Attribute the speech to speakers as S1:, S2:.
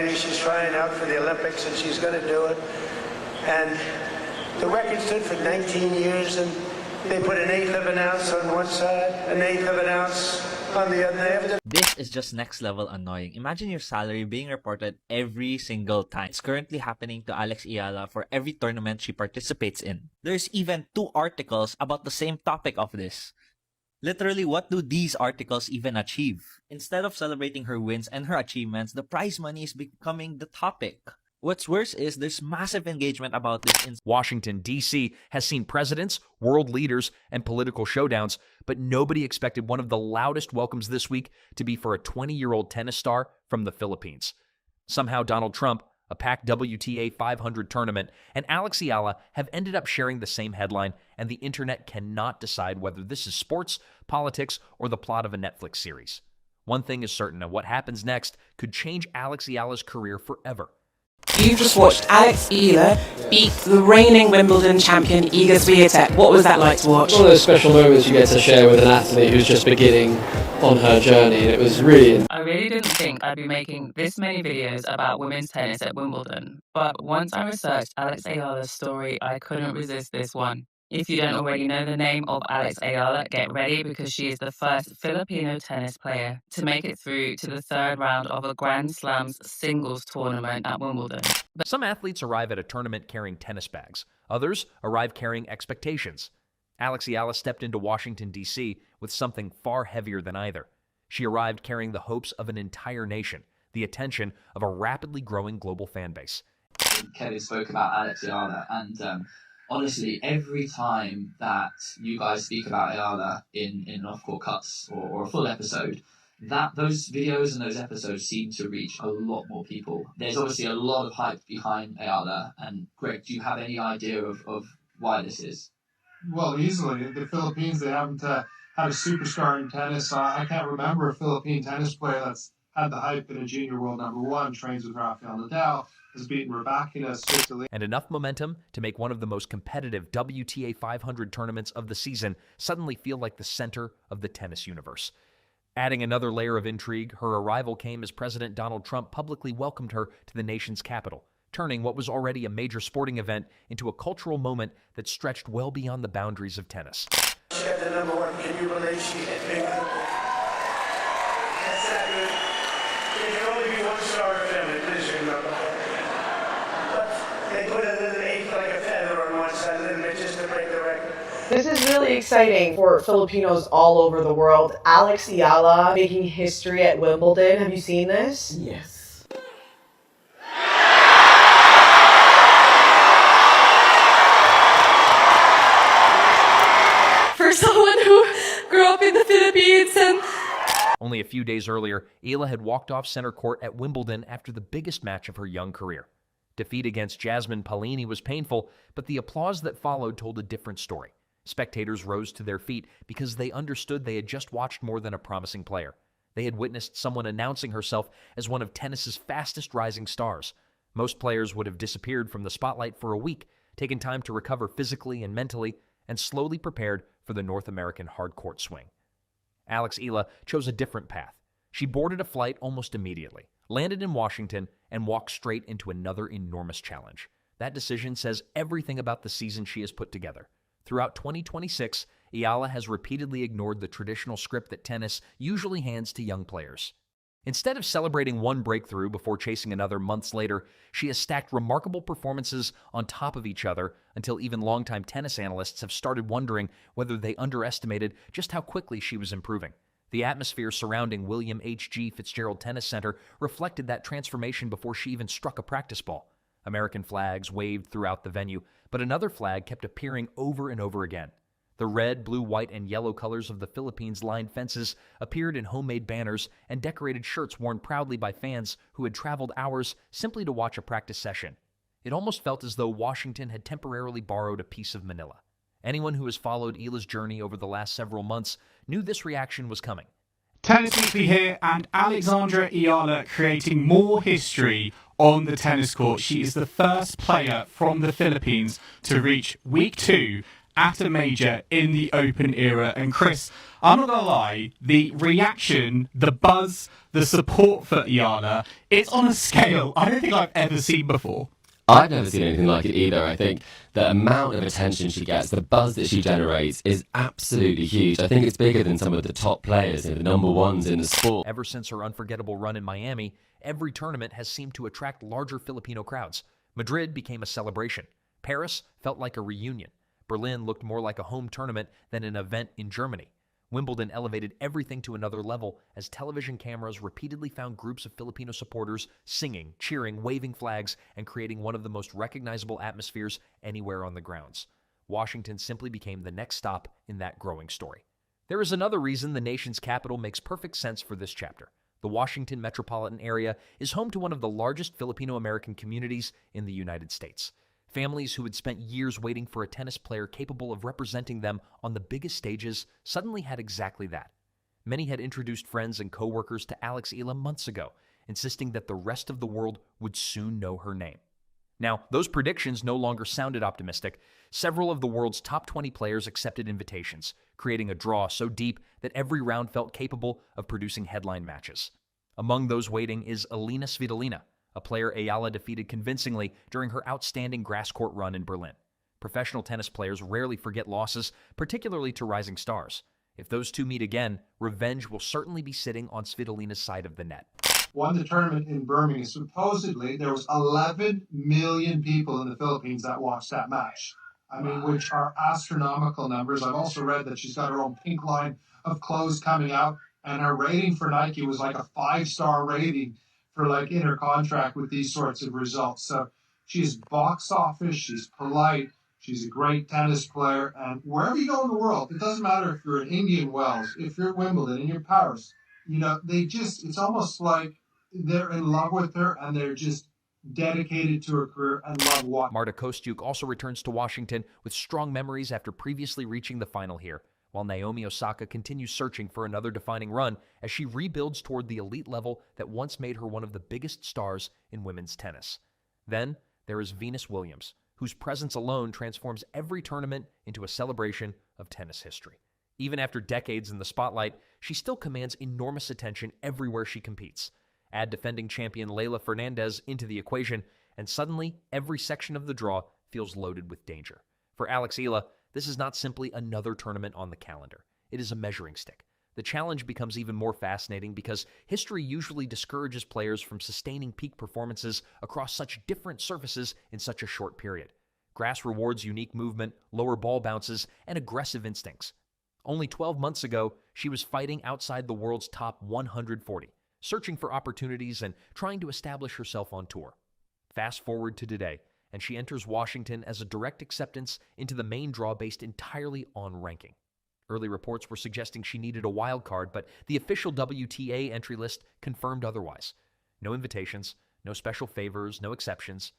S1: She's trying out for the Olympics and she's going to do it. And the record stood for 19 years and they put an eighth of an ounce on one side, an eighth of an ounce on the other.
S2: This is just next level annoying. Imagine your salary being reported every single time. It's currently happening to Alex Eala for every tournament she participates in. There's even 2 articles about the same topic of this. Literally, what do these articles even achieve? Instead of celebrating her wins and her achievements, the prize money is becoming the topic. What's worse is there's massive engagement about this in
S3: Washington, D.C. has seen presidents, world leaders, and political showdowns, but nobody expected one of the loudest welcomes this week to be for a 20-year-old tennis star from the Philippines. Somehow Donald Trump, a packed WTA 500 tournament, and Alex Eala have ended up sharing the same headline, and the internet cannot decide whether this is sports, politics, or the plot of a Netflix series. One thing is certain, and what happens next could change Alex Eala's career forever.
S4: You've just watched Alex Eala beat the reigning Wimbledon champion Iga Swiatek. What was that like to watch?
S5: One of those special moments you get to share with an athlete who's just beginning on her journey, and it was really...
S6: I really didn't think I'd be making this many videos about women's tennis at Wimbledon, but once I researched Alex Eala's story, I couldn't resist this one. If you don't already know the name of Alex Eala, get ready because she is the first Filipino tennis player to make it through to the 3rd round of a Grand Slam's singles tournament at Wimbledon.
S3: Some athletes arrive at a tournament carrying tennis bags. Others arrive carrying expectations. Alex Eala stepped into Washington, D.C. with something far heavier than either. She arrived carrying the hopes of an entire nation, the attention of a rapidly growing global fan base.
S7: Kevin spoke about Alex Eala, and honestly, every time that you guys speak about Eala in off-court cuts or a full episode, those videos and those episodes seem to reach a lot more people. There's obviously a lot of hype behind Eala, and Greg, do you have any idea of why this is?
S8: Well, easily. The Philippines, they haven't had a superstar in tennis. I can't remember a Philippine tennis player that's had the hype in a junior world #1, trains with Rafael Nadal, has beaten Rybakina swiftly.
S3: And enough momentum to make one of the most competitive WTA 500 tournaments of the season suddenly feel like the center of the tennis universe. Adding another layer of intrigue, her arrival came as President Donald Trump publicly welcomed her to the nation's capital, turning what was already a major sporting event into a cultural moment that stretched well beyond the boundaries of tennis.
S1: She had the #1. Can you believe she hit me? That's not good. There can only be one star of them, please remember. But they put a little eighth like a feather on one side, a little bit just to break the record.
S4: This is really exciting for Filipinos all over the world. Alex Eala making history at Wimbledon. Have you seen this?
S5: Yes.
S6: For someone who grew up in the Philippines and...
S3: Only a few days earlier, Eala had walked off center court at Wimbledon after the biggest match of her young career. Defeat against Jasmine Paolini was painful, but the applause that followed told a different story. Spectators rose to their feet because they understood they had just watched more than a promising player. They had witnessed someone announcing herself as one of tennis's fastest rising stars. Most players would have disappeared from the spotlight for a week, taken time to recover physically and mentally, and slowly prepared for the North American hard-court swing. Alex Eala chose a different path. She boarded a flight almost immediately, landed in Washington, and walked straight into another enormous challenge. That decision says everything about the season she has put together. Throughout 2026, Eala has repeatedly ignored the traditional script that tennis usually hands to young players. Instead of celebrating one breakthrough before chasing another months later, she has stacked remarkable performances on top of each other until even longtime tennis analysts have started wondering whether they underestimated just how quickly she was improving. The atmosphere surrounding William H.G. Fitzgerald Tennis Center reflected that transformation before she even struck a practice ball. American flags waved throughout the venue, but another flag kept appearing over and over again. The red, blue, white, and yellow colors of the Philippines-lined fences appeared in homemade banners and decorated shirts worn proudly by fans who had traveled hours simply to watch a practice session. It almost felt as though Washington had temporarily borrowed a piece of Manila. Anyone who has followed Eala's journey over the last several months knew this reaction was coming.
S9: Tennis Weekly here, and Alexandra Eala creating more history on the tennis court. She is the first player from the Philippines to reach week 2 at a major in the Open era. And Chris, I'm not gonna lie, the reaction, the buzz, the support for Eala, it's on a scale I don't think I've ever seen before.
S10: I've never seen anything like it either. I think the amount of attention she gets, the buzz that she generates is absolutely huge. I think it's bigger than some of the top players and the number ones in the sport.
S3: Ever since her unforgettable run in Miami, every tournament has seemed to attract larger Filipino crowds. Madrid became a celebration. Paris felt like a reunion. Berlin looked more like a home tournament than an event in Germany. Wimbledon elevated everything to another level as television cameras repeatedly found groups of Filipino supporters singing, cheering, waving flags, and creating one of the most recognizable atmospheres anywhere on the grounds. Washington simply became the next stop in that growing story. There is another reason the nation's capital makes perfect sense for this chapter. The Washington metropolitan area is home to one of the largest Filipino-American communities in the United States. Families who had spent years waiting for a tennis player capable of representing them on the biggest stages suddenly had exactly that. Many had introduced friends and co-workers to Alex Eala months ago, insisting that the rest of the world would soon know her name. Now, those predictions no longer sounded optimistic. Several of the world's top 20 players accepted invitations, creating a draw so deep that every round felt capable of producing headline matches. Among those waiting is Alina Svitolina, a player Eala defeated convincingly during her outstanding grass court run in Berlin. Professional tennis players rarely forget losses, particularly to rising stars. If those two meet again, revenge will certainly be sitting on Svitolina's side of the net.
S8: Won the tournament in Birmingham. Supposedly, there was 11 million people in the Philippines that watched that match. I mean, which are astronomical numbers. I've also read that she's got her own pink line of clothes coming out, and her rating for Nike was like a 5-star rating for like in her contract with these sorts of results. So she's box office, she's polite, she's a great tennis player, and wherever you go in the world, it doesn't matter if you're in Indian Wells, if you're at Wimbledon, in your Paris, you know, it's almost like they're in love with her and they're just dedicated to her career and love watching.
S3: Marta Kostyuk also returns to Washington with strong memories after previously reaching the final here, while Naomi Osaka continues searching for another defining run as she rebuilds toward the elite level that once made her one of the biggest stars in women's tennis. Then there is Venus Williams, whose presence alone transforms every tournament into a celebration of tennis history. Even after decades in the spotlight, she still commands enormous attention everywhere she competes. Add defending champion Leylah Fernandez into the equation, and suddenly every section of the draw feels loaded with danger. For Alex Eala, this is not simply another tournament on the calendar. It is a measuring stick. The challenge becomes even more fascinating because history usually discourages players from sustaining peak performances across such different surfaces in such a short period. Grass rewards unique movement, lower ball bounces, and aggressive instincts. Only 12 months ago, she was fighting outside the world's top 140, searching for opportunities and trying to establish herself on tour. Fast forward to today, and she enters Washington as a direct acceptance into the main draw based entirely on ranking. Early reports were suggesting she needed a wild card, but the official WTA entry list confirmed otherwise. No invitations, no special favors, no exceptions,